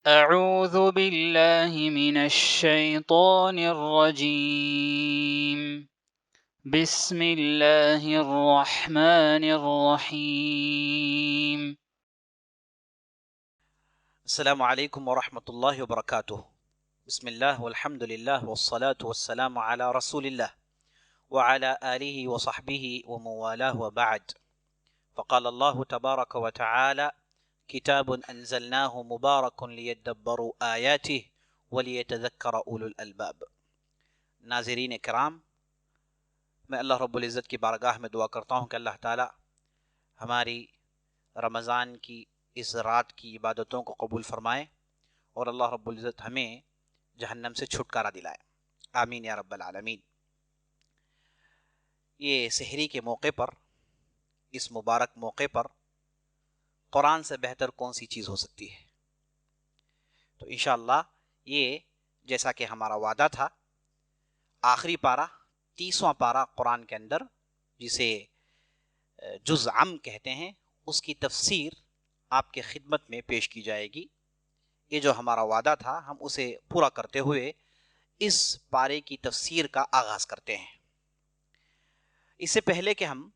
أعوذ بالله من الشيطان الرجيم بسم الله الرحمن الرحيم السلام عليكم ورحمة الله وبركاته. بسم الله والحمد لله والصلاة والسلام على رسول الله وعلى آله وصحبه وموالاه وبعد. فقال الله تبارك وتعالى: كتاب أنزلناه مبارك ليدبروا آياته وليتذكر أولو الألباب. ناظرین کرام، میں اللہ رب العزت کی بارگاہ میں دعا کرتا ہوں کہ اللہ تعالی ہماری رمضان کی اس رات کی عبادتوں کو قبول فرمائے اور اللہ رب العزت ہمیں جہنم سے چھٹکارا دلائے، آمین یا رب العالمین۔ یہ سحری کے موقع پر، اس مبارک موقع پر قرآن سے بہتر کون سی چیز ہو سکتی ہے؟ تو انشاءاللہ یہ جیسا کہ ہمارا وعدہ تھا، آخری پارہ 30واں پارہ قرآن کے اندر، جسے جز عم کہتے ہیں، اس کی تفسیر آپ کے خدمت میں پیش کی جائے گی۔ یہ جو ہمارا وعدہ تھا، ہم اسے پورا کرتے ہوئے اس پارے کی تفسیر کا آغاز کرتے ہیں۔ اس سے پہلے کہ ہم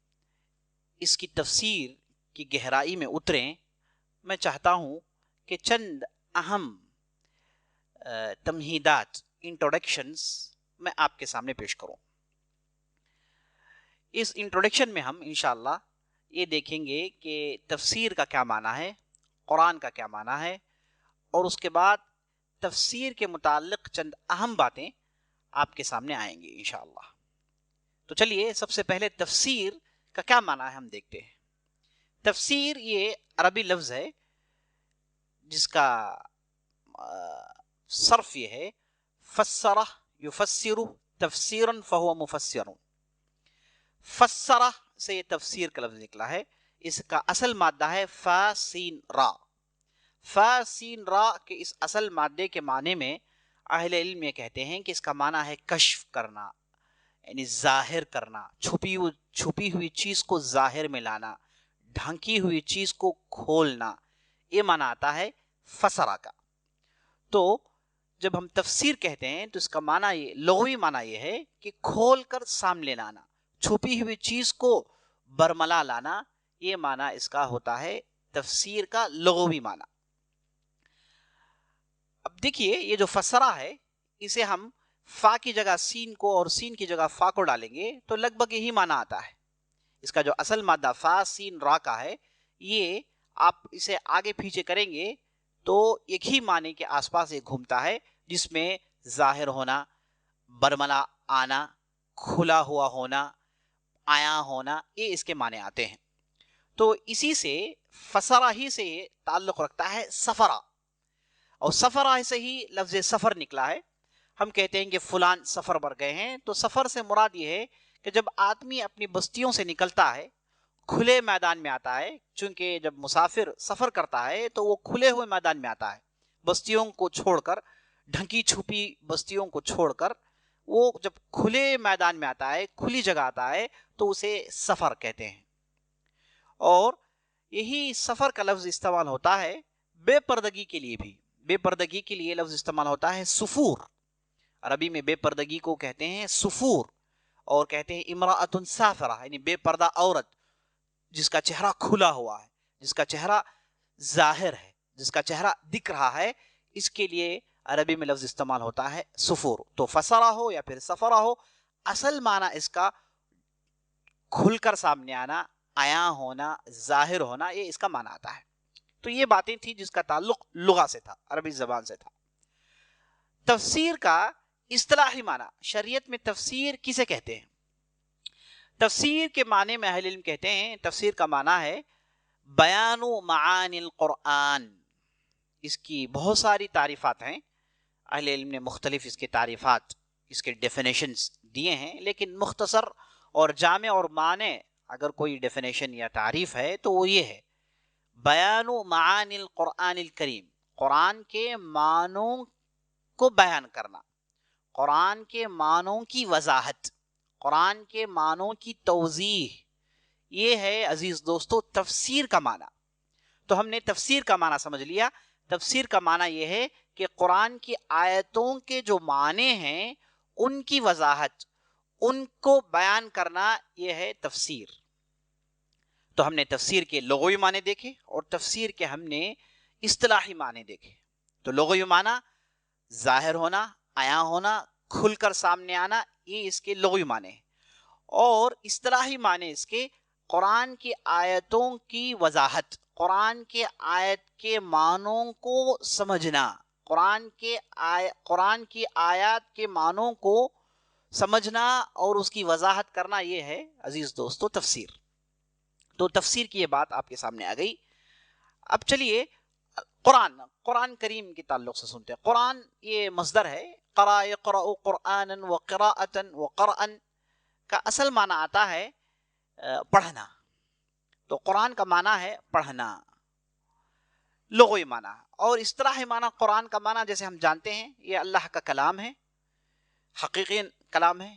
اس کی تفسیر کی گہرائی میں اتریں، میں چاہتا ہوں کہ چند اہم تمہیدات، انٹروڈکشنز میں آپ کے سامنے پیش کروں۔ اس انٹروڈکشن میں ہم انشاءاللہ یہ دیکھیں گے کہ تفسیر کا کیا معنی ہے، قرآن کا کیا معنی ہے، اور اس کے بعد تفسیر کے متعلق چند اہم باتیں آپ کے سامنے آئیں گی انشاءاللہ۔ تو چلیے سب سے پہلے تفسیر کا کیا معنی ہے ہم دیکھتے ہیں۔ تفسیر یہ عربی لفظ ہے جس کا صرف یہ ہے فسرہ یفسر تفسیرا فہو مفسر۔ فسرہ سے یہ تفسیر کا لفظ نکلا ہے، اس کا اصل مادہ ہے فا سین را۔ فا سین را کے اس اصل مادے کے معنی میں اہل علم یہ کہتے ہیں کہ اس کا معنی ہے کشف کرنا، یعنی ظاہر کرنا، چھپی ہوئی چیز کو ظاہر میں لانا، ڈھانکی ہوئی چیز کو کھولنا، یہ معنی آتا ہے فسرہ کا۔ تو جب ہم تفسیر کہتے ہیں تو اس کا معنی یہ، لغوی معنی یہ ہے کہ کھول کر سامنے لانا، چھپی ہوئی چیز کو برملا لانا، یہ معنی اس کا ہوتا ہے تفسیر کا لغوی معنی۔ اب دیکھیے یہ جو فسرہ ہے، اسے ہم فا کی جگہ سین کو اور سین کی جگہ فا کو ڈالیں گے تو لگ بھگ یہی معنی آتا ہے۔ اس کا جو اصل مادہ فا سین را کا ہے، یہ آپ اسے آگے پیچھے کریں گے تو ایک ہی معنی کے آس پاس یہ گھومتا ہے، جس میں ظاہر ہونا، برملا آنا، کھلا ہوا ہونا، آیا ہونا، یہ اس کے معنی آتے ہیں۔ تو اسی سے فسرہ ہی سے تعلق رکھتا ہے سفرہ، اور سفرہ سے ہی لفظ سفر نکلا ہے۔ ہم کہتے ہیں کہ فلان سفر پر گئے ہیں، تو سفر سے مراد یہ ہے کہ جب آدمی اپنی بستیوں سے نکلتا ہے، کھلے میدان میں آتا ہے، چونکہ جب مسافر سفر کرتا ہے تو وہ کھلے ہوئے میدان میں آتا ہے، بستیوں کو چھوڑ کر، ڈھنکی چھپی بستیوں کو چھوڑ کر وہ جب کھلے میدان میں آتا ہے، کھلی جگہ آتا ہے، تو اسے سفر کہتے ہیں۔ اور یہی سفر کا لفظ استعمال ہوتا ہے بے پردگی کے لیے بھی۔ بے پردگی کے لیے لفظ استعمال ہوتا ہے سفور۔ عربی میں بے پردگی کو کہتے ہیں سفور، اور کہتے ہیں امرأۃ سافرہ، یعنی بے پردہ عورت جس کا چہرہ کھلا ہوا ہے، جس کا چہرہ ظاہر ہے، جس کا چہرہ دکھ رہا ہے، اس کے لیے عربی میں لفظ استعمال ہوتا ہے سفور۔ تو فسرہ ہو یا پھر سفرہ ہو، اصل معنی اس کا کھل کر سامنے آنا، عیاں ہونا، ظاہر ہونا، یہ اس کا معنی آتا ہے۔ تو یہ باتیں تھی جس کا تعلق لغہ سے تھا، عربی زبان سے تھا۔ تفسیر کا اصطلاحی معنی، شریعت میں تفسیر کسے کہتے ہیں؟ تفسیر کے معنی میں اہل علم کہتے ہیں تفسیر کا معنی ہے بیان معانی القرآن۔ اس کی بہت ساری تعریفات ہیں، اہل علم نے مختلف اس کے تعریفات، اس کے ڈیفینیشنز دیے ہیں، لیکن مختصر اور جامع اور معنی اگر کوئی ڈیفینیشن یا تعریف ہے تو وہ یہ ہے: بیان معانی القرآن الکریم، قرآن کے معنوں کو بیان کرنا، قرآن کے معنوں کی وضاحت، قرآن کے معنوں کی توضیح، یہ ہے عزیز دوستو تفسیر کا معنی۔ تو ہم نے تفسیر کا معنی سمجھ لیا۔ تفسیر کا معنی یہ ہے کہ قرآن کی آیتوں کے جو معنی ہیں ان کی وضاحت، ان کو بیان کرنا، یہ ہے تفسیر۔ تو ہم نے تفسیر کے لغوی معنی دیکھے اور تفسیر کے ہم نے اصطلاحی معنی دیکھے۔ تو لغوی معنی ظاہر ہونا، عیاں ہونا، کھل کر سامنے آنا، یہ اس کے لغوی معنی ہیں۔ اور اصطلاحی معنی اس کے قرآن کی آیتوں کی وضاحت، قرآن کے آیت کے معنوں کو سمجھنا، قرآن کی آیات کے معنوں کو سمجھنا اور اس کی وضاحت کرنا، یہ ہے عزیز دوستو تفسیر۔ تو تفسیر کی یہ بات آپ کے سامنے آ گئی۔ اب چلیے قرآن کریم کے تعلق سے سنتے ہیں۔ قرآن یہ مصدر ہے، قرأ یقرأ قرآنا وقراءة وقرأا کا اصل معنی آتا ہے پڑھنا۔ تو قرآن کا معنی ہے پڑھنا، لغوی معنی۔ اور اصطلاحی معنی قرآن کا معنی جیسے ہم جانتے ہیں، یہ اللہ کا کلام ہے، حقیقی کلام ہے،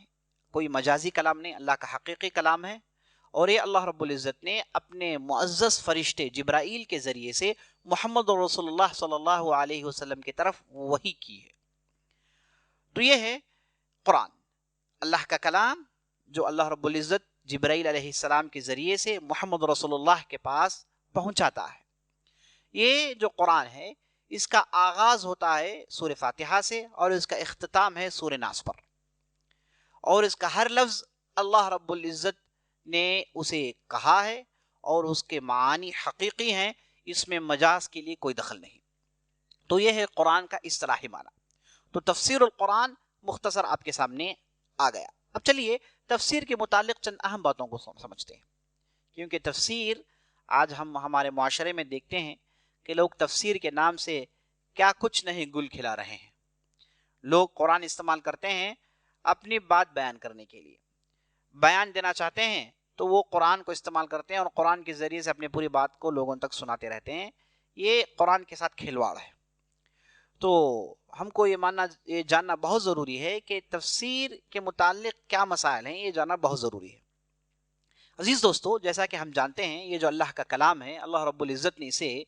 کوئی مجازی کلام نہیں، اللہ کا حقیقی کلام ہے۔ اور یہ اللہ رب العزت نے اپنے معزز فرشتے جبرائیل کے ذریعے سے محمد رسول اللہ صلی اللہ علیہ وسلم کی طرف وحی کی ہے۔ تو یہ ہے قرآن، اللہ کا کلام جو اللہ رب العزت جبرائیل علیہ السلام کے ذریعے سے محمد رسول اللہ کے پاس پہنچاتا ہے۔ یہ جو قرآن ہے اس کا آغاز ہوتا ہے سورہ فاتحہ سے اور اس کا اختتام ہے سورہ ناس پر، اور اس کا ہر لفظ اللہ رب العزت نے اسے کہا ہے اور اس کے معانی حقیقی ہیں، اس میں مجاز کے لیے کوئی دخل نہیں۔ تو یہ ہے قرآن کا اصطلاحی معنی۔ تو تفسیر القرآن مختصر آپ کے سامنے آ گیا۔ اب چلیے تفسیر کے متعلق چند اہم باتوں کو سمجھتے ہیں، کیونکہ تفسیر آج ہم ہمارے معاشرے میں دیکھتے ہیں کہ لوگ تفسیر کے نام سے کیا کچھ نہیں گل کھلا رہے ہیں۔ لوگ قرآن استعمال کرتے ہیں اپنی بات بیان کرنے کے لیے، بیان دینا چاہتے ہیں تو وہ قرآن کو استعمال کرتے ہیں اور قرآن کے ذریعے سے اپنی پوری بات کو لوگوں تک سناتے رہتے ہیں۔ یہ قرآن کے ساتھ کھلواڑ ہے۔ تو ہم کو یہ جاننا بہت ضروری ہے کہ تفسیر کے متعلق کیا مسائل ہیں، یہ جاننا بہت ضروری ہے۔ عزیز دوستو، جیسا کہ ہم جانتے ہیں یہ جو اللہ کا کلام ہے، اللہ رب العزت نے اسے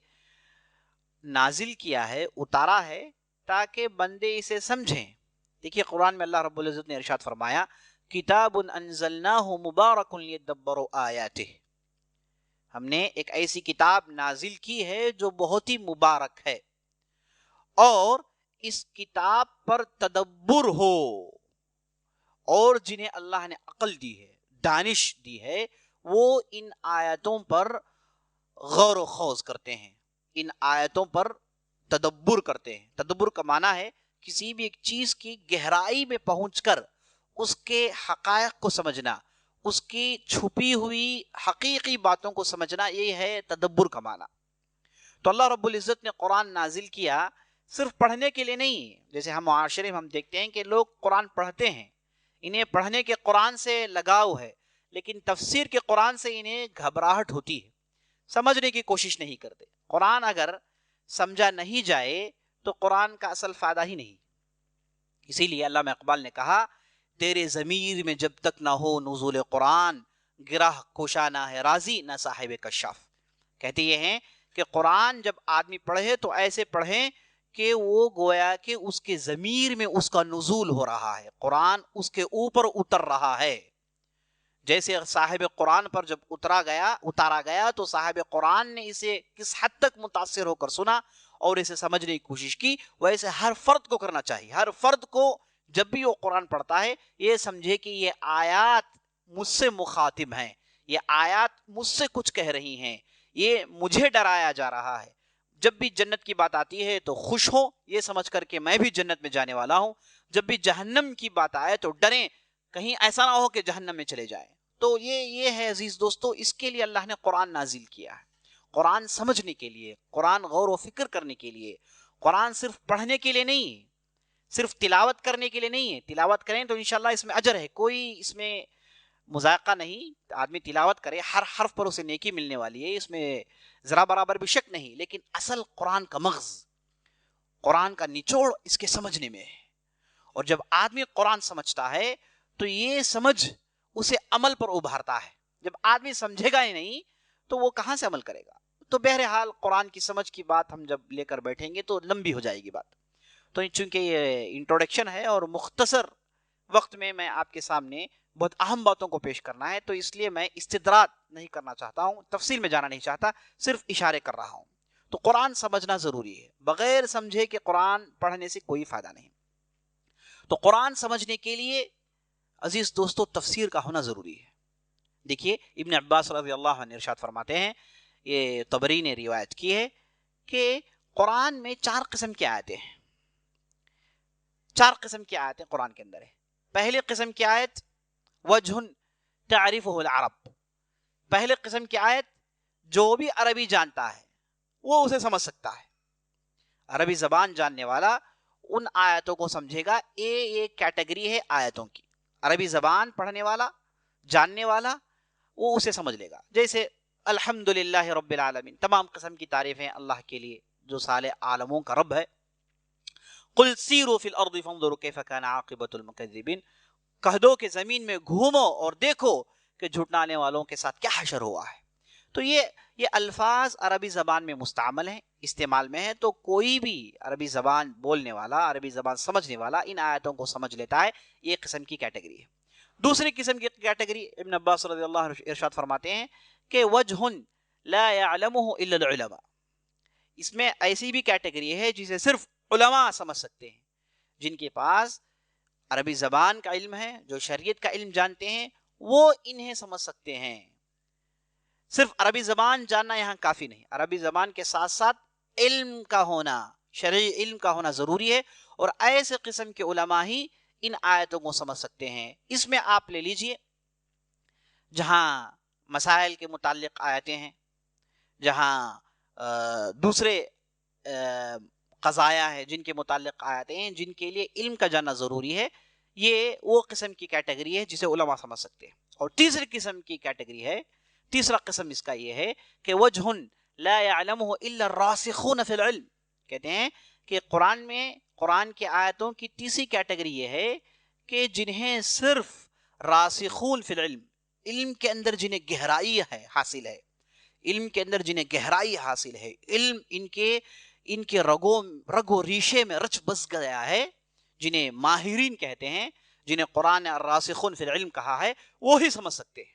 نازل کیا ہے، اتارا ہے تاکہ بندے اسے سمجھیں۔ دیکھیے قرآن میں اللہ رب العزت نے ارشاد فرمایا، کتاب انزلناہ مبارک لیدبروا آیاتہ، ہم نے ایک ایسی کتاب نازل کی ہے جو بہت ہی مبارک ہے اور اس کتاب پر تدبر ہو، اور جنہیں اللہ نے عقل دی ہے، دانش دی ہے، وہ ان آیتوں پر غور و خوض کرتے ہیں، ان آیتوں پر تدبر کرتے ہیں۔ تدبر کا معنی ہے کسی بھی ایک چیز کی گہرائی میں پہنچ کر اس کے حقائق کو سمجھنا، اس کی چھپی ہوئی حقیقی باتوں کو سمجھنا، یہ ہے تدبر کا معنی۔ تو اللہ رب العزت نے قرآن نازل کیا صرف پڑھنے کے لیے نہیں، جیسے ہم معاشرے میں ہم دیکھتے ہیں کہ لوگ قرآن پڑھتے ہیں، انہیں پڑھنے کے قرآن سے لگاؤ ہے، لیکن تفسیر کے قرآن سے انہیں گھبراہٹ ہوتی ہے، سمجھنے کی کوشش نہیں کرتے۔ قرآن اگر سمجھا نہیں جائے تو قرآن کا اصل فائدہ ہی نہیں۔ اسی لیے علامہ اقبال نے کہا، تیرے ضمیر میں جب تک نہ ہو نزول قرآن، گرہ کوشا نہ ہے راضی نہ صاحب کشاف۔ کہتے یہ ہیں کہ قرآن جب آدمی پڑھے تو ایسے پڑھیں کہ وہ گویا کہ اس کے ضمیر میں اس کا نزول ہو رہا ہے، قرآن اس کے اوپر اتر رہا ہے۔ جیسے صاحب قرآن پر جب اتارا گیا تو صاحب قرآن نے اسے کس حد تک متاثر ہو کر سنا اور اسے سمجھنے کی کوشش کی، ویسے ہر فرد کو کرنا چاہیے۔ ہر فرد کو جب بھی وہ قرآن پڑھتا ہے یہ سمجھے کہ یہ آیات مجھ سے مخاطب ہیں، یہ آیات مجھ سے کچھ کہہ رہی ہیں، یہ مجھے ڈرایا جا رہا ہے۔ جب بھی جنت کی بات آتی ہے تو خوش ہو یہ سمجھ کر کہ میں بھی جنت میں جانے والا ہوں، جب بھی جہنم کی بات آئے تو ڈریں کہیں ایسا نہ ہو کہ جہنم میں چلے جائیں۔ تو یہ ہے عزیز دوستو، اس کے لیے اللہ نے قرآن نازل کیا ہے، قرآن سمجھنے کے لیے، قرآن غور و فکر کرنے کے لیے۔ قرآن صرف پڑھنے کے لیے نہیں، صرف تلاوت کرنے کے لیے نہیں ہے۔ تلاوت کریں تو انشاءاللہ اس میں اجر ہے، کوئی اس میں مذائقہ نہیں، آدمی تلاوت کرے ہر حرف پر اسے نیکی ملنے والی ہے، اس میں ذرا برابر بھی شک نہیں، لیکن اصل قرآن کا مغز، قرآن کا نچوڑ اس کے سمجھنے میں ہے۔ اور جب آدمی قرآن سمجھتا ہے تو یہ سمجھ اسے عمل پر ابھارتا ہے۔ جب آدمی سمجھے گا ہی نہیں تو وہ کہاں سے عمل کرے گا؟ تو بہرحال قرآن کی سمجھ کی بات ہم جب لے کر بیٹھیں گے تو لمبی ہو جائے گی بات. تو چونکہ یہ انٹروڈکشن ہے اور مختصر وقت میں آپ کے سامنے بہت اہم باتوں کو پیش کرنا ہے، تو اس لیے میں استدراج نہیں کرنا چاہتا ہوں، تفصیل میں جانا نہیں چاہتا، صرف اشارے کر رہا ہوں. تو قرآن سمجھنا ضروری ہے، بغیر سمجھے کہ قرآن پڑھنے سے کوئی فائدہ نہیں. تو قرآن سمجھنے کے لیے عزیز دوستو تفسیر کا ہونا ضروری ہے. دیکھیے ابن عباس رضی اللہ عنہ ارشاد فرماتے ہیں، یہ طبری نے روایت کی ہے کہ قرآن میں 4 قسم کی آیتیں ہیں. 4 قسم کی آیتیں قرآن کے اندر ہے. پہلی قسم کی آیت وجہ تعریفہ العرب، پہلے قسم کی آیت جو بھی عربی جانتا ہے وہ اسے سمجھ سکتا ہے. عربی زبان جاننے والا ان آیتوں کو سمجھے گا. ایک کیٹیگری ہے آیتوں کی، عربی زبان پڑھنے والا جاننے والا وہ اسے سمجھ لے گا. جیسے الحمدللہ رب العالمین، تمام قسم کی تعریفیں اللہ کے لیے جو سارے عالموں کا رب ہے. قل سیروا فی الارض فانظروا کیف کان عاقبۃ المکذبین، کہہ دو کہ زمین میں گھومو اور دیکھو کہ جھٹلانے والوں کے ساتھ کیا حشر ہوا ہے. تو یہ الفاظ عربی زبان میں مستعمل ہیں، استعمال میں ہے. تو کوئی بھی عربی زبان بولنے والا، عربی زبان سمجھنے والا ان آیتوں کو سمجھ لیتا ہے. یہ ایک قسم کی کیٹیگری ہے. دوسری قسم کی کیٹیگری ابن عباس رضی اللہ عنہ ارشاد فرماتے ہیں کہ وجہ لا يعلمہ الا العلماء، اس میں ایسی بھی کیٹیگری ہے جسے صرف علماء سمجھ سکتے ہیں، جن کے پاس عربی زبان کا علم ہے، جو شریعت کا علم جانتے ہیں، وہ انہیں سمجھ سکتے ہیں. صرف عربی زبان جاننا یہاں کافی نہیں، عربی زبان کے ساتھ ساتھ علم کا ہونا، شرعی علم کا ہونا ضروری ہے. اور ایسے قسم کے علماء ہی ان آیتوں کو سمجھ سکتے ہیں. اس میں آپ لے لیجئے جہاں مسائل کے متعلق آیتیں ہیں، جہاں دوسرے قضایا ہے جن کے متعلق آیتیں ہیں، جن کے لیے علم کا جاننا ضروری ہے. یہ وہ قسم کی کیٹیگری ہے جسے علماء سمجھ سکتے ہیں. اور تیسری قسم کی کیٹیگری ہے، تیسرا قسم اس کا یہ ہے کہ وجہ لا يعلمہ الا الراسخون فی العلم. کہتے ہیں کہ قرآن کی آیتوں کی تیسری کیٹیگری یہ ہے کہ جنہیں صرف راسخون فی العلم، علم کے اندر جنہیں گہرائی ہے حاصل ہے، علم کے اندر جنہیں گہرائی حاصل ہے، علم ان کے رگ و ریشے میں رچ بس گیا ہے، جنہیں ماہرین کہتے ہیں، جنہیں قرآن نے الراسخون فی العلم کہا ہے، وہی سمجھ سکتے ہیں.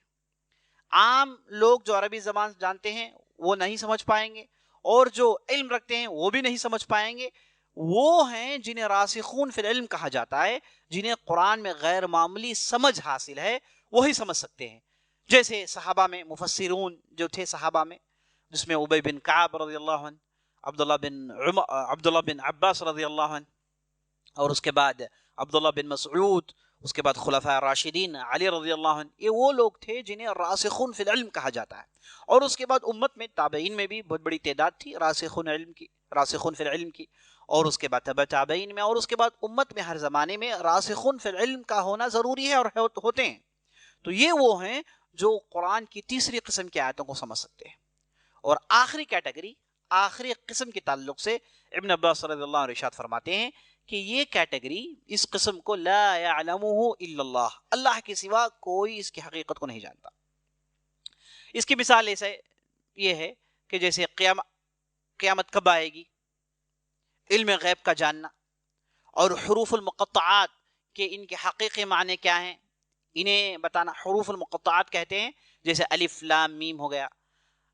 عام لوگ جو عربی زبان جانتے ہیں وہ نہیں سمجھ پائیں گے، اور جو علم رکھتے ہیں وہ بھی نہیں سمجھ پائیں گے. وہ ہیں جنہیں راسخون فی العلم کہا جاتا ہے، جنہیں قرآن میں غیر معمولی سمجھ حاصل ہے، وہی سمجھ سکتے ہیں. جیسے صحابہ میں مفسرون جو تھے صحابہ میں، جس میں ابی بن کعب رضی اللہ عنہ، عبداللہ بن عباس رضی اللہ عنہ، اور اس کے بعد عبداللہ بن مسعود، اس کے بعد خلفاء راشدین علی رضی اللہ عنہ. یہ وہ لوگ تھے جنہیں راسخون فی العلم کہا جاتا ہے. اور اس کے بعد امت میں تابعین میں بھی بہت بڑی تعداد تھی راسخون فی العلم کی، اور اس کے بعد تبع تابعین میں، اور اس کے بعد امت میں ہر زمانے میں راسخون فی العلم کا ہونا ضروری ہے اور ہوتے ہیں. تو یہ وہ ہیں جو قرآن کی تیسری قسم کی آیتوں کو سمجھ سکتے ہیں. اور آخری کیٹیگری، آخری قسم کے تعلق سے ابن عباس رضی اللہ عنہ ارشاد فرماتے ہیں کہ یہ کیٹیگری، اس قسم کو لا يعلمہ الا اللہ، اللہ کے سوا کوئی اس کی حقیقت کو نہیں جانتا. اس کی مثال ایسے یہ ہے کہ جیسے قیامت کب آئے گی، علم غیب کا جاننا، اور حروف المقطعات کہ ان کے حقیقی معنی کیا ہیں انہیں بتانا. حروف المقطعات کہتے ہیں جیسے الف لام میم ہو گیا،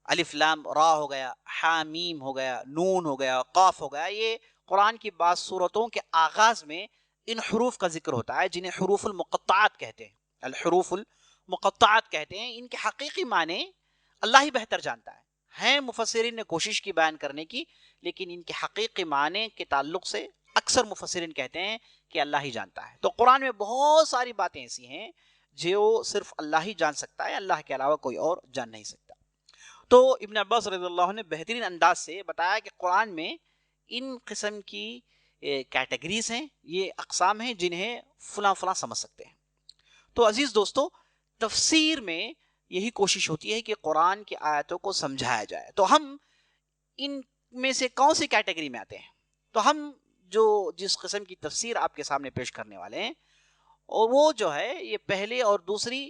الف لام را ہو گیا، حا میم ہو گیا، نون ہو گیا، قاف ہو گیا. یہ قرآن کی بعض صورتوں کے آغاز میں ان حروف کا ذکر ہوتا ہے جنہیں حروف المقطعات کہتے ہیں. الحروف المقطعات کہتے ہیں. ان کے حقیقی معنی اللہ ہی بہتر جانتا ہے. ہیں مفسرین نے کوشش کی بیان کرنے کی، لیکن ان کے حقیقی معنی کے تعلق سے اکثر مفسرین کہتے ہیں کہ اللہ ہی جانتا ہے. تو قرآن میں بہت ساری باتیں ایسی ہیں جو صرف اللہ ہی جان سکتا ہے، اللہ کے علاوہ کوئی اور جان نہیں سکتا. تو ابن عباس رضی اللہ عنہ نے بہترین انداز سے بتایا کہ قرآن میں ان قسم کی کیٹیگریز ہیں، یہ اقسام ہیں جنہیں فلاں فلاں سمجھ سکتے ہیں. تو عزیز دوستو، تفسیر میں یہی کوشش ہوتی ہے کہ قرآن کی آیتوں کو سمجھایا جائے. تو ہم ان میں سے کون سی کیٹیگری میں آتے ہیں؟ تو ہم جس قسم کی تفسیر آپ کے سامنے پیش کرنے والے ہیں، اور وہ جو ہے یہ پہلے اور دوسری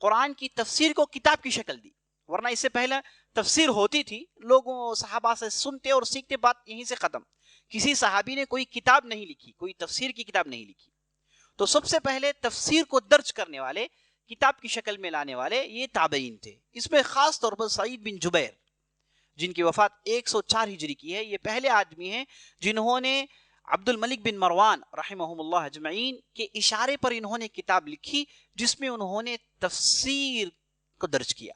قرآن کی تفسیر کو کتاب کی شکل دی، ورنہ اس سے پہلے تفسیر ہوتی تھی، لوگوں صحابہ سے سنتے اور سیکھتے، بات یہیں سے ختم. کسی صحابی نے کوئی کتاب نہیں لکھی، کوئی تفسیر کی کتاب نہیں لکھی. تو سب سے پہلے تفسیر کو درج کرنے والے، کتاب کی شکل میں لانے والے یہ تابعین تھے. اس میں خاص طور پر سعید بن جبیر جن کی وفات 104 ہجری کی ہے، یہ پہلے آدمی ہیں جنہوں نے عبد الملک بن مروان رحمہم اللہ اجمعین کے اشارے پر انہوں نے کتاب لکھی جس میں انہوں نے تفسیر کو درج کیا.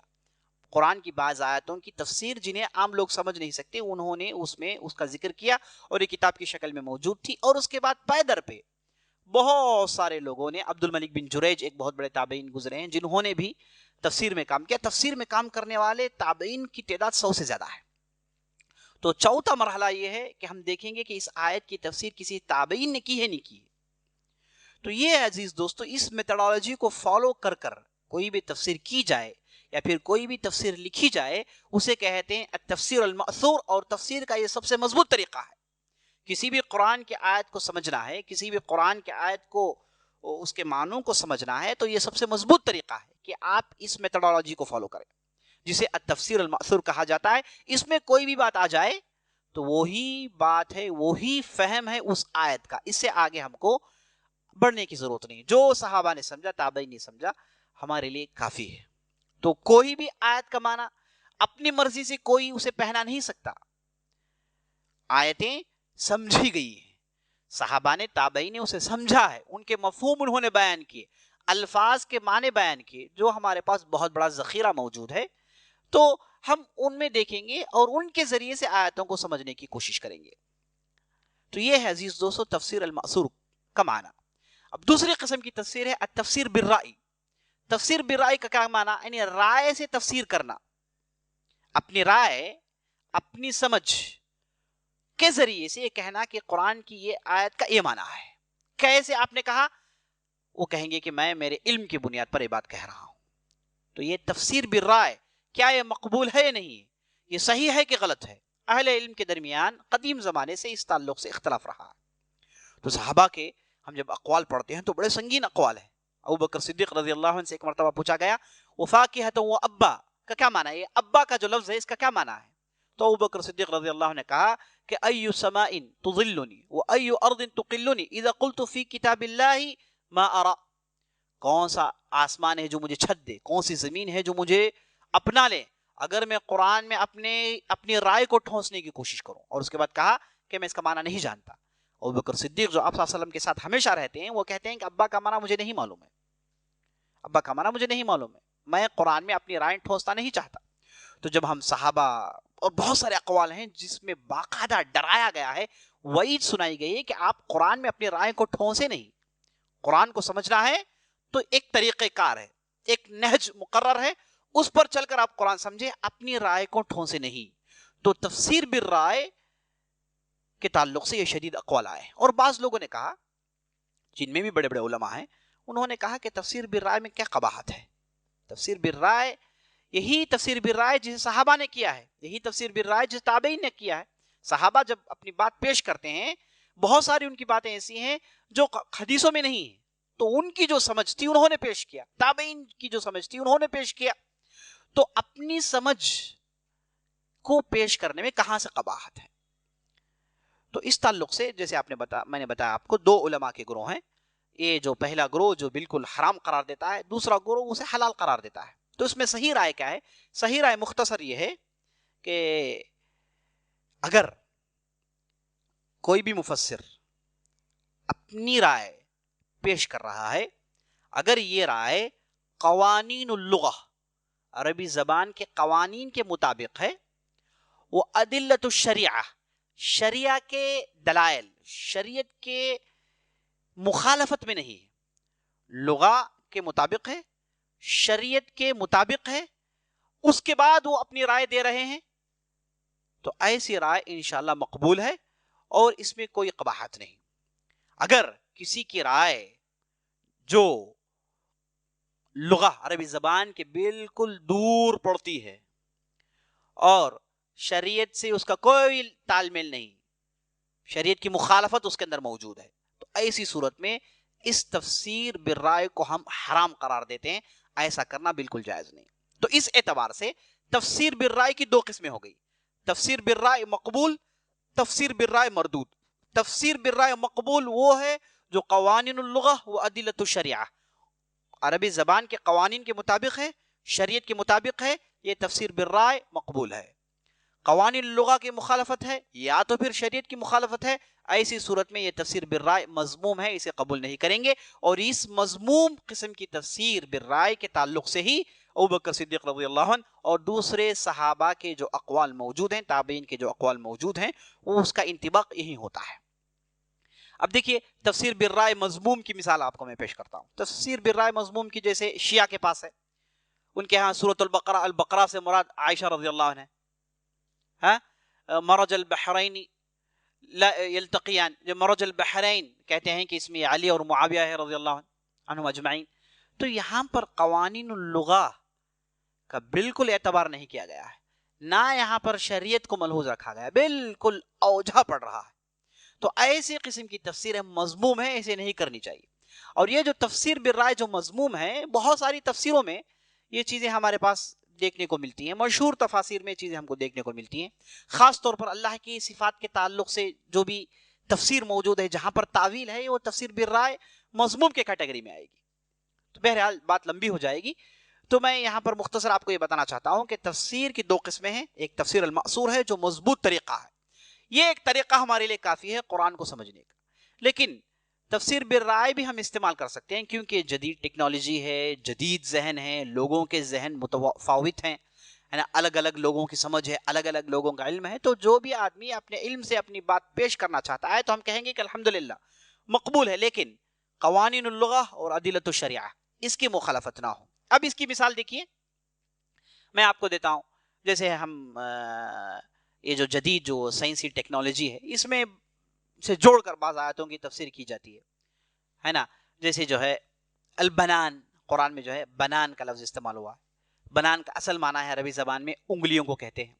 قرآن کی بعض آیاتوں کی تفسیر جنہیں عام لوگ سمجھ نہیں سکتے، انہوں نے اس میں اس کا ذکر کیا اور یہ کتاب کی شکل میں موجود تھی. اور اس کے بعد پیدر پہ بہت سارے لوگوں نے، عبد الملک بن جریج ایک بہت بڑے تابعین گزرے ہیں جنہوں نے بھی تفسیر میں کام کیا. تفسیر میں کام کرنے والے تابعین کی تعداد 100 سے زیادہ ہے. تو چوتھا مرحلہ یہ ہے کہ ہم دیکھیں گے کہ اس آیت کی تفسیر کسی تابعین نے کی ہے نہیں کی. تو یہ عزیز دوستو، اس میتھڈالوجی کو فالو کر کر کوئی بھی تفسیر کی جائے یا پھر کوئی بھی تفسیر لکھی جائے، اسے کہتے ہیں التفسیر المأثور. اور تفسیر کا یہ سب سے مضبوط طریقہ ہے. کسی بھی قرآن کی آیت کو سمجھنا ہے، کسی بھی قرآن کی آیت کو، اس کے معنوں کو سمجھنا ہے، تو یہ سب سے مضبوط طریقہ ہے کہ آپ اس میتھڈالوجی کو فالو کریں جسے التفسیر المأثور کہا جاتا ہے. اس میں کوئی بھی بات آ جائے تو وہی بات ہے، وہی فہم ہے اس آیت کا. اس سے آگے ہم کو بڑھنے کی ضرورت نہیں. جو صحابہ نے سمجھا، تابعین نے سمجھا، ہمارے لیے کافی ہے. تو کوئی بھی آیت کا معنی اپنی مرضی سے کوئی اسے پہنا نہیں سکتا. آیتیں سمجھی گئی ہیں، صحابہ نے، تابعین نے اسے سمجھا ہے، ان کے مفہوم انہوں نے بیان کیے، الفاظ کے معنی بیان کیے، جو ہمارے پاس بہت بڑا ذخیرہ موجود ہے. تو ہم ان میں دیکھیں گے اور ان کے ذریعے سے آیتوں کو سمجھنے کی کوشش کریں گے. تو یہ ہے عزیز دوستو تفسیر المأثور کا معنی. اب دوسری قسم کی تفسیر ہے التفسیر بالرأی. تفسیر بالرأی کا کیا معنی؟ یعنی رائے سے تفسیر کرنا. اپنی رائے، اپنی سمجھ کے ذریعے سے یہ کہنا کہ قرآن کی یہ آیت کا یہ معنی ہے. کیسے آپ نے کہا؟ وہ کہیں گے کہ میں میرے علم کی بنیاد پر یہ بات کہہ رہا ہوں. تو یہ تفسیر بالرائے، کیا یہ مقبول ہے یا نہیں، یہ صحیح ہے کہ غلط ہے؟ اہل علم کے درمیان قدیم زمانے سے اس تعلق سے اختلاف رہا. تو صحابہ کے ہم جب اقوال پڑھتے ہیں تو بڑے سنگین اقوال ہیں. ابو بکر صدیق رضی اللہ عنہ سے ایک مرتبہ پوچھا گیا وفاکہۃ و ابا کا کیا معنی ہے؟ یہ ابا کا جو لفظ ہے اس کا کیا معنی ہے؟ تو ابو بکر صدیق رضی اللہ عنہ نے کہا کہ ای سماء تظلنی و ای ارض تقلنی اذا قلت فی کتاب اللہ ما ارى. کون سا آسمان ہے جو مجھے چھت دے، کون سی زمین ہے جو مجھے اپنا لے اگر میں قرآن میں اپنی رائے کو ٹھونسنے کی کوشش کروں. اور اس کے بعد کہا کہ میں اس کا معنی نہیں جانتا. ابو بکر صدیق جو آپ صلی اللہ علیہ وسلم کے ساتھ ہمیشہ رہتے ہیں، وہ کہتے ہیں کہ ابا کا معنی مجھے نہیں معلوم ہے، ابا کا معنی مجھے نہیں معلوم ہے، میں قرآن میں اپنی رائے ٹھونسنا نہیں چاہتا. تو جب ہم صحابہ، اور بہت سارے اقوال ہیں جس میں باقاعدہ ڈرایا گیا ہے، وعید سنائی گئی ہے کہ آپ قرآن میں اپنی رائے کو ٹھونسے نہیں. قرآن کو سمجھنا ہے تو ایک طریقہ کار ہے، ایک نہج مقرر ہے، اس پر چل کر آپ قرآن سمجھیں، اپنی رائے کو ٹھونسے نہیں. تو تفسیر بالرائے کے تعلق سے یہ شدید اقوال آئے. اور بعض لوگوں نے کہا، جن میں بھی بڑے بڑے علماء ہیں، انہوں نے کہا کہ تفسیر بالرائے میں کیا قباحت ہے؟ تفسیر بالرائے، یہی تفسیر بالرائے جسے صحابہ نے کیا ہے، یہی تفسیر بالرائے جسے تابعین نے کیا ہے. صحابہ جب اپنی بات پیش کرتے ہیں، بہت ساری ان کی باتیں ایسی ہیں جو حدیثوں میں نہیں ہیں، تو ان کی جو سمجھ تھی انہوں نے پیش کیا، تابعین کی جو سمجھ تھی انہوں نے پیش کیا. تو اپنی سمجھ کو پیش کرنے میں کہاں سے قباحت ہے؟ تو اس تعلق سے جیسے میں نے بتایا آپ کو، دو علماء کے گروہ ہیں. یہ جو پہلا گروہ جو بالکل حرام قرار دیتا ہے، دوسرا گروہ اسے حلال قرار دیتا ہے. تو اس میں صحیح رائے کیا ہے؟ صحیح رائے مختصر یہ ہے کہ اگر کوئی بھی مفسر اپنی رائے پیش کر رہا ہے، اگر یہ رائے قوانین اللغہ، عربی زبان کے قوانین کے مطابق ہے، وہ ادلۃ الشریعہ، شریعہ کے دلائل، شریعت کے مخالفت میں نہیں ہے، لغہ کے مطابق ہے، شریعت کے مطابق ہے، اس کے بعد وہ اپنی رائے دے رہے ہیں، تو ایسی رائے انشاءاللہ مقبول ہے اور اس میں کوئی قباحت نہیں. اگر کسی کی رائے جو لغہ، عربی زبان کے بالکل دور پڑتی ہے اور شریعت سے اس کا کوئی تال میل نہیں، شریعت کی مخالفت اس کے اندر موجود ہے، تو ایسی صورت میں اس تفسیر بالرائے کو ہم حرام قرار دیتے ہیں. ایسا کرنا بالکل جائز نہیں. تو اس اعتبار سے تفسیر بالرائے کی دو قسمیں ہو گئی, تفسیر بالرائے مقبول, تفسیر بالرائے مردود. تفسیر بالرائے مقبول وہ ہے جو قوانین اللغہ و ادلۃ الشریعہ, عربی زبان کے قوانین کے مطابق ہے, شریعت کے مطابق ہے, یہ تفسیر بالرائے مقبول ہے. قوانین اللغہ کی مخالفت ہے یا تو پھر شریعت کی مخالفت ہے, ایسی صورت میں یہ تفسیر بالرائے مذموم ہے, اسے قبول نہیں کریں گے. اور اس مذموم قسم کی تفسیر بالرائے کے تعلق سے ہی ابوبکر صدیق رضی اللہ عنہ اور دوسرے صحابہ کے جو اقوال موجود ہیں, تابعین کے جو اقوال موجود ہیں, وہ اس کا انطباق یہی ہوتا ہے. اب دیکھیے تفسیر بالرائے مذموم کی مثال آپ کو میں پیش کرتا ہوں. تفسیر بالرائے مذموم کی جیسے شیعہ کے پاس ہے, ان کے ہاں سورۃ البقرہ, البقرہ سے مراد عائشہ رضی اللہ عنہ, مرج البحرین لا یلتقیان, جو مرج البحرین کہتے ہیں کہ اس میں علی اور معاویہ ہے رضی اللہ عنہم اجمعین. تو یہاں پر قوانین اللغہ کا بالکل اعتبار نہیں کیا گیا ہے, نہ یہاں پر شریعت کو ملحوظ رکھا گیا, بالکل اوجھا پڑ رہا ہے. تو ایسی قسم کی تفسیر مذموم ہے, اسے نہیں کرنی چاہیے. اور یہ جو تفسیر بالرائے جو مذموم ہے, بہت ساری تفسیروں میں یہ چیزیں ہمارے پاس دیکھنے کو ملتی ہیں, مشہور تفاسیر میں چیزیں ہم کو دیکھنے کو ملتی ہیں. خاص طور پر اللہ کی صفات کے تعلق سے جو بھی تفسیر موجود ہے جہاں پر تعویل ہے, وہ تفسیر بالرائے مذموم کے کیٹیگری میں آئے گی. تو بہرحال بات لمبی ہو جائے گی, تو میں یہاں پر مختصر آپ کو یہ بتانا چاہتا ہوں کہ تفسیر کی دو قسمیں ہیں. ایک تفسیر المأثور ہے جو مضبوط طریقہ ہے, یہ ایک طریقہ ہمارے لیے کافی ہے قرآن کو سمجھنے کا. لیکن تفسیر بالرائے بھی ہم استعمال کر سکتے ہیں, کیونکہ جدید ٹیکنالوجی ہے, جدید ذہن ہے, لوگوں کے ذہن متفاوت ہیں, الگ الگ لوگوں کی سمجھ ہے, الگ الگ لوگوں کا علم ہے. تو جو بھی آدمی اپنے علم سے اپنی بات پیش کرنا چاہتا ہے تو ہم کہیں گے کہ الحمدللہ مقبول ہے, لیکن قوانین اللغہ اور ادلۃ الشریعہ اس کی مخالفت نہ ہو. اب اس کی مثال دیکھیے, میں آپ کو دیتا ہوں. جیسے ہم یہ جو جدید جو سائنسی ٹیکنالوجی ہے, اس میں سے جوڑ کر بعض آیتوں کی تفسیر کی جاتی ہے نا. جیسے جو ہے البنان, قرآن میں جو ہے بنان کا لفظ استعمال ہوا ہے. بنان کا اصل معنی ہے عربی زبان میں انگلیوں کو کہتے ہیں.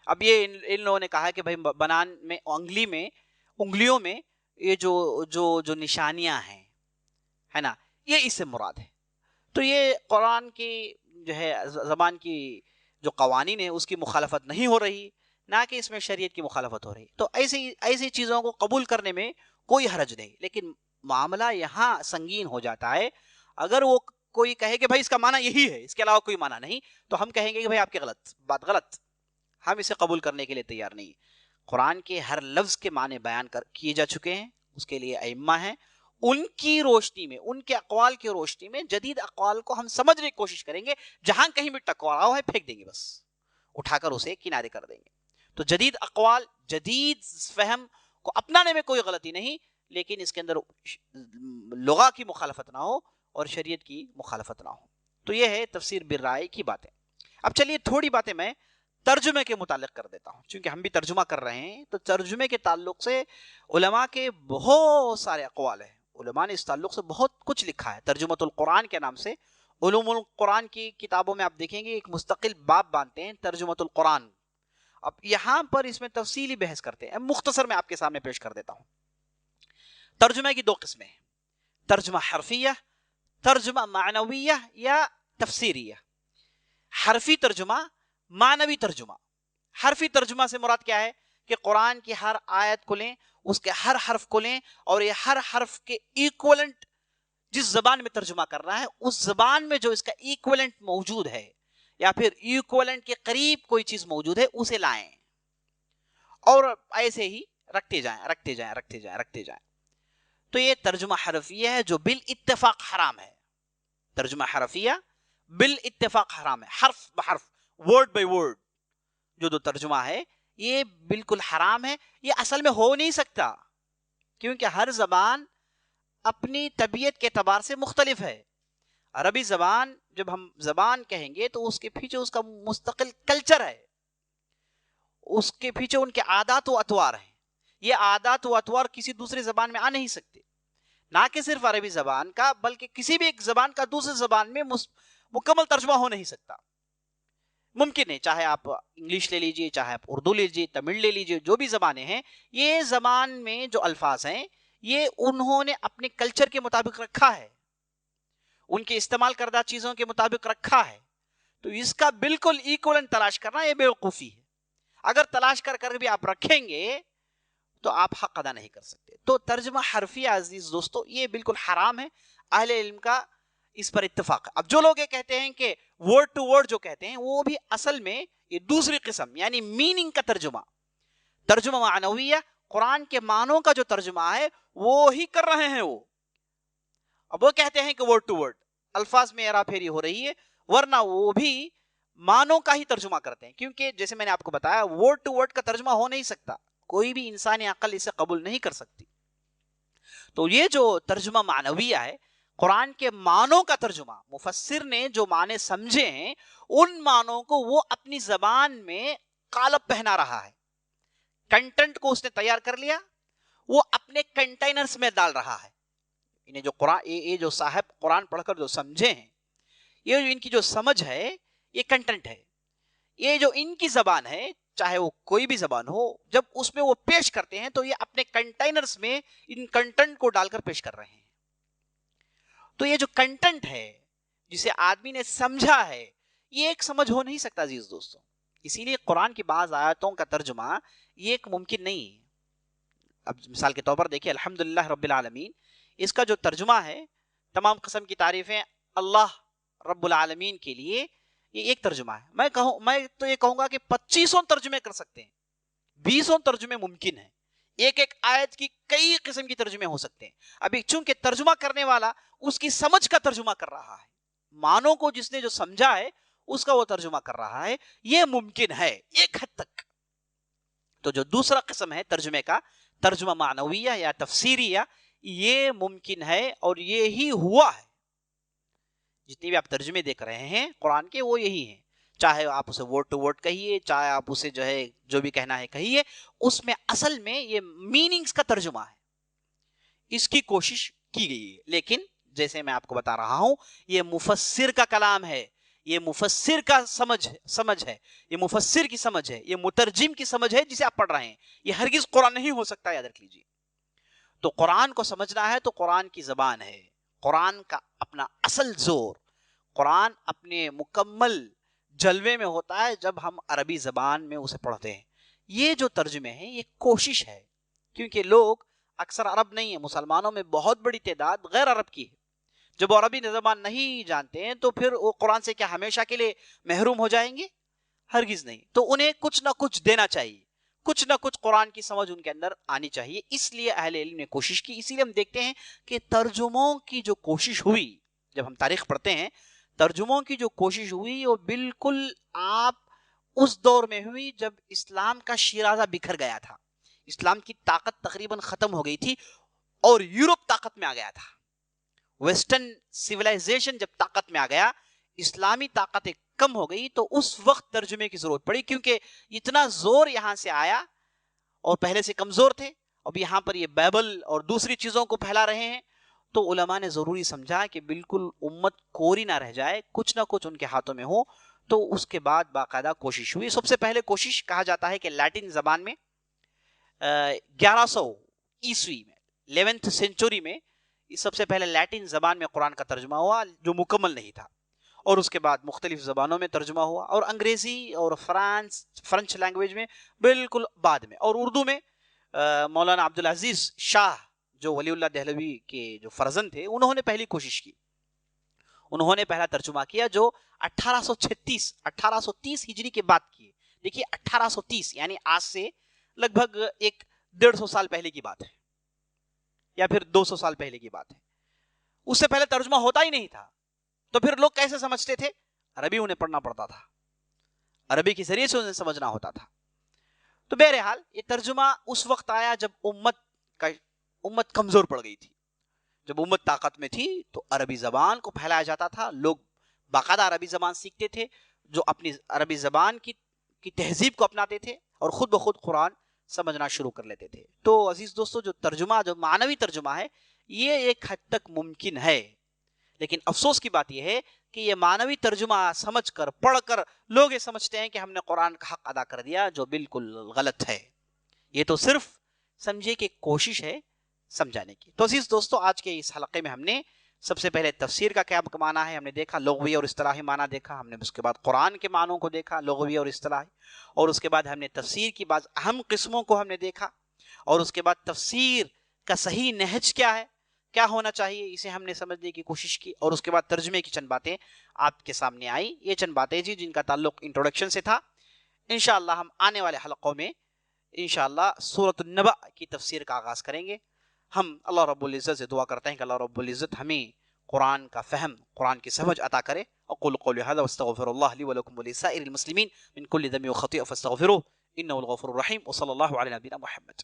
اب یہ ان لوگوں نے کہا کہ بھائی بنان میں انگلیوں میں یہ جو نشانیاں ہیں ہے نا, یہ اس سے مراد ہے. تو یہ قرآن کی جو ہے زبان کی جو قوانین ہے اس کی مخالفت نہیں ہو رہی, نہ کہ اس میں شریعت کی مخالفت ہو رہی. تو ایسی چیزوں کو قبول کرنے میں کوئی حرج نہیں. لیکن معاملہ یہاں سنگین ہو جاتا ہے اگر وہ کوئی کہے کہ بھائی اس کا معنی یہی ہے, اس کے علاوہ کوئی معنی نہیں, تو ہم کہیں گے کہ بھائی آپ کی بات غلط, ہم اسے قبول کرنے کے لیے تیار نہیں. قرآن کے ہر لفظ کے معنی بیان کیے جا چکے ہیں, اس کے لیے ائمہ ہیں, ان کی روشنی میں, ان کے اقوال کی روشنی میں جدید اقوال کو ہم سمجھنے کی کوشش کریں گے. جہاں کہیں بھی ٹکراؤ ہے پھینک دیں گے, بس اٹھا کر اسے کنارے کر دیں گے. تو جدید اقوال, جدید فہم کو اپنانے میں کوئی غلطی نہیں, لیکن اس کے اندر لغہ کی مخالفت نہ ہو اور شریعت کی مخالفت نہ ہو. تو یہ ہے تفسیر بالرائے کی باتیں. اب چلیے تھوڑی باتیں میں ترجمے کے متعلق کر دیتا ہوں, چونکہ ہم بھی ترجمہ کر رہے ہیں. تو ترجمے کے تعلق سے علماء کے بہت سارے اقوال ہیں, علماء نے اس تعلق سے بہت کچھ لکھا ہے. ترجمۃ القرآن کے نام سے علوم القرآن کی کتابوں میں آپ دیکھیں گے ایک مستقل باب باندھتے ہیں ترجمۃ القرآن. اب یہاں پر اس میں تفصیلی بحث کرتے ہیں, مختصر میں آپ کے سامنے پیش کر دیتا ہوں. ترجمے کی دو قسمیں ہیں, ترجمہ حرفیہ, ترجمہ معنویہ یا تفسیریہ. حرفی ترجمہ, معنوی ترجمہ. حرفی ترجمہ سے مراد کیا ہے کہ قرآن کی ہر آیت کو لیں, اس کے ہر حرف کو لیں, اور یہ ہر حرف کے ایکولنٹ جس زبان میں ترجمہ کر رہا ہے اس زبان میں جو اس کا ایکولنٹ موجود ہے یا پھر ایکولنٹ کے قریب کوئی چیز موجود ہے اسے لائیں, اور ایسے ہی رکھتے جائیں. تو یہ ترجمہ حرفیہ ہے جو بالاتفاق حرام ہے. ترجمہ حرفیہ بالاتفاق حرام ہے, حرف بحرف, ورڈ بائی ورڈ جو ترجمہ ہے یہ بالکل حرام ہے. یہ اصل میں ہو نہیں سکتا, کیونکہ ہر زبان اپنی طبیعت کے اعتبار سے مختلف ہے. عربی زبان, جب ہم زبان کہیں گے تو اس کے پیچھے اس کا مستقل کلچر ہے, اس کے پیچھے ان کے عادات و اطوار ہیں. یہ عادات و اطوار کسی دوسری زبان میں آ نہیں سکتے, نہ کہ صرف عربی زبان کا بلکہ کسی بھی ایک زبان کا دوسری زبان میں مکمل ترجمہ ہو نہیں سکتا. ممکن ہے, چاہے آپ انگلش لے لیجئے, چاہے آپ اردو لے لیجئے, تمل لے لیجئے, جو بھی زبانیں ہیں, یہ زبان میں جو الفاظ ہیں یہ انہوں نے اپنے کلچر کے مطابق رکھا ہے. ان کے استعمال کردہ چیزوں کے مطابق رکھا ہے، تو اس کا بالکل ایکولنٹ تلاش کرنا یہ بیوقوفی ہے. اگر تلاش کر کر بھی آپ رکھیں گے تو آپ حق ادا نہیں کر سکتے. تو ترجمہ حرفیہ عزیز دوستو یہ بالکل حرام ہے، اہل علم کا اس پر اتفاق ہے. اب جو لوگ یہ کہتے ہیں کہ ورڈ ٹو ورڈ جو کہتے ہیں، وہ بھی اصل میں یہ دوسری قسم یعنی میننگ کا ترجمہ معنویہ، قرآن کے معنوں کا جو ترجمہ ہے وہ ہی کر رہے ہیں. اب وہ کہتے ہیں کہ ورڈ ٹو ورڈ الفاظ میں ہیرا پھیری ہو رہی ہے، ورنہ وہ بھی معنوں کا ہی ترجمہ کرتے ہیں. کیونکہ جیسے میں نے آپ کو بتایا ورڈ ٹو ورڈ کا ترجمہ ہو نہیں سکتا، کوئی بھی انسانی عقل اسے قبول نہیں کر سکتی. تو یہ جو ترجمہ معنویہ ہے، قرآن کے معنوں کا ترجمہ، مفسر نے جو معنی سمجھے ہیں ان معنوں کو وہ اپنی زبان میں قالب پہنا رہا ہے. کنٹینٹ کو اس نے تیار کر لیا، وہ اپنے کنٹینرز میں ڈال رہا ہے. انہیں جو قرآن، یہ جو صاحب قرآن پڑھ کر جو سمجھے ہیں، یہ جو ان کی جو سمجھ ہے یہ کنٹینٹ ہے. یہ جو ان کی زبان ہے، چاہے وہ کوئی بھی زبان ہو، جب اس میں وہ پیش کرتے ہیں تو یہ اپنے کنٹینرز میں ان کنٹینٹ کو ڈال کر پیش کر رہے ہیں. تو یہ جو کنٹینٹ ہے جسے آدمی نے سمجھا ہے، یہ ایک سمجھ ہو نہیں سکتا عزیز دوستوں. اسی لیے قرآن کی بعض آیاتوں کا ترجمہ یہ ایک ممکن نہیں ہے. اب مثال کے طور پر دیکھیں الحمدللہ رب العالمین، اس کا جو ترجمہ ہے، تمام قسم کی تعریفیں اللہ رب العالمین کے لیے، یہ ایک ترجمہ ہے. میں تو یہ کہوں گا کہ 25 ترجمے کر سکتے ہیں، 20 ترجمے ممکن ہیں. ایک ایک آیت کی کئی قسم کی ترجمے ہو سکتے ہیں. ابھی چونکہ ترجمہ کرنے والا اس کی سمجھ کا ترجمہ کر رہا ہے، معنوں کو جس نے جو سمجھا ہے اس کا وہ ترجمہ کر رہا ہے، یہ ممکن ہے ایک حد تک. تو جو دوسرا قسم ہے ترجمے کا، ترجمہ معنویہ یا تفسیریہ، یہ ممکن ہے اور یہی ہوا ہے. جتنی بھی آپ ترجمے دیکھ رہے ہیں قرآن کے وہ یہی ہیں، چاہے آپ اسے ورڈ ٹو ورڈ کہیے، چاہے آپ اسے جو ہے جو بھی کہنا ہے کہیے، اس میں اصل میں یہ میننگز کا ترجمہ ہے، اس کی کوشش کی گئی ہے. لیکن جیسے میں آپ کو بتا رہا ہوں یہ مفسر کا کلام ہے، یہ مفسر کا سمجھ ہے، یہ مفسر کی سمجھ ہے، یہ مترجم کی سمجھ ہے جسے آپ پڑھ رہے ہیں. یہ ہرگز قرآن نہیں ہو سکتا، یاد رکھ لیجیے. تو قرآن کو سمجھنا ہے تو قرآن کی زبان ہے. قرآن کا اپنا اصل زور، قرآن اپنے مکمل جلوے میں ہوتا ہے جب ہم عربی زبان میں اسے پڑھتے ہیں. یہ جو ترجمے ہیں یہ کوشش ہے، کیونکہ لوگ اکثر عرب نہیں ہیں، مسلمانوں میں بہت بڑی تعداد غیر عرب کی ہے. جب وہ عربی زبان نہیں جانتے ہیں تو پھر وہ قرآن سے کیا ہمیشہ کے لیے محروم ہو جائیں گے؟ ہرگز نہیں. تو انہیں کچھ نہ کچھ دینا چاہیے، کچھ نہ کچھ قرآن کی سمجھ ان کے اندر آنی چاہیے. اس لیے اہل علم نے کوشش کی. اسی لیے ہم دیکھتے ہیں کہ ترجموں کی جو کوشش ہوئی، جب ہم تاریخ پڑھتے ہیں، ترجموں کی جو کوشش ہوئی وہ بالکل آپ اس دور میں ہوئی جب اسلام کا شیرازہ بکھر گیا تھا، اسلام کی طاقت تقریباً ختم ہو گئی تھی اور یورپ طاقت میں آ گیا تھا. ویسٹرن سیولائزیشن جب طاقت میں آ گیا، اسلامی طاقتیں کم ہو گئی، تو اس وقت ترجمے کی ضرورت پڑی. کیونکہ اتنا زور یہاں سے آیا اور پہلے سے کمزور تھے، اب یہاں پر یہ بائبل اور دوسری چیزوں کو پھیلا رہے ہیں، تو علماء نے ضروری سمجھا کہ بالکل امت کوری نہ رہ جائے، کچھ نہ کچھ ان کے ہاتھوں میں ہو. تو اس کے بعد باقاعدہ کوشش ہوئی. سب سے پہلے کوشش کہا جاتا ہے کہ لیٹن زبان میں 1100 عیسوی میں، 11th سینچری میں سب سے پہلے لیٹن زبان میں قرآن کا ترجمہ ہوا جو مکمل نہیں تھا، اور اس کے بعد مختلف زبانوں میں ترجمہ ہوا، اور انگریزی اور فرنچ لینگویج میں بالکل بعد میں، اور اردو میں مولانا عبدالعزیز شاہ جو ولی اللہ دہلوی کے جو فرزند تھے، انہوں نے پہلی کوشش کی، انہوں نے پہلا ترجمہ کیا جو 1830 ہجری کے بعد کیے. دیکھیے 1830 یعنی آج سے لگ بھگ 150 سال پہلے کی بات ہے، یا پھر 200 سال پہلے کی بات ہے. اس سے پہلے ترجمہ ہوتا ہی نہیں تھا. تو پھر لوگ کیسے سمجھتے تھے؟ عربی انہیں پڑھنا پڑتا تھا، عربی کے ذریعے سے انہیں سمجھنا ہوتا تھا. تو بہرحال یہ ترجمہ اس وقت آیا جب امت کمزور پڑ گئی تھی. جب امت طاقت میں تھی تو عربی زبان کو پھیلایا جاتا تھا، لوگ باقاعدہ عربی زبان سیکھتے تھے، جو اپنی عربی زبان کی تہذیب کو اپناتے تھے اور خود بخود قرآن سمجھنا شروع کر لیتے تھے. تو عزیز دوستو، جو ترجمہ، جو معنوی ترجمہ ہے، یہ ایک حد تک ممکن ہے. لیکن افسوس کی بات یہ ہے کہ یہ معنوی ترجمہ سمجھ کر، پڑھ کر لوگ یہ سمجھتے ہیں کہ ہم نے قرآن کا حق ادا کر دیا، جو بالکل غلط ہے. یہ تو صرف سمجھے کہ کوشش ہے سمجھانے کی. تو عزیز دوستو، آج کے اس حلقے میں ہم نے سب سے پہلے تفسیر کا کیا معنی ہے ہم نے دیکھا، لغوی اور اصطلاحی معنی دیکھا ہم نے، اس کے بعد قرآن کے معنوں کو دیکھا لغوی اور اصطلاحی، اور اس کے بعد ہم نے تفسیر کی بعض اہم قسموں کو ہم نے دیکھا، اور اس کے بعد تفسیر کا صحیح نہج کیا ہے، کیا ہونا چاہیے، اسے ہم نے سمجھنے کی کوشش کی، اور اس کے بعد ترجمے کی چند باتیں آپ کے سامنے آئی۔ یہ چند باتیں جی جن کا تعلق انٹروڈکشن سے تھا۔ انشاءاللہ ہم آنے والے حلقوں میں انشاءاللہ سورۃ النبأ کی تفسیر کا آغاز کریں گے۔ ہم اللہ رب العزت سے دعا کرتے ہیں کہ اللہ رب العزت ہمیں قرآن کا فہم، قرآن کی سمجھ عطا کرے۔ اقول قولی ھذا واستغفر اللہ لی ولکم ولسائر المسلمین من کل ذنب وخطیئۃ فاستغفروہ انہ الغفور الرحیم، وصلی اللہ علی نبینا محمد۔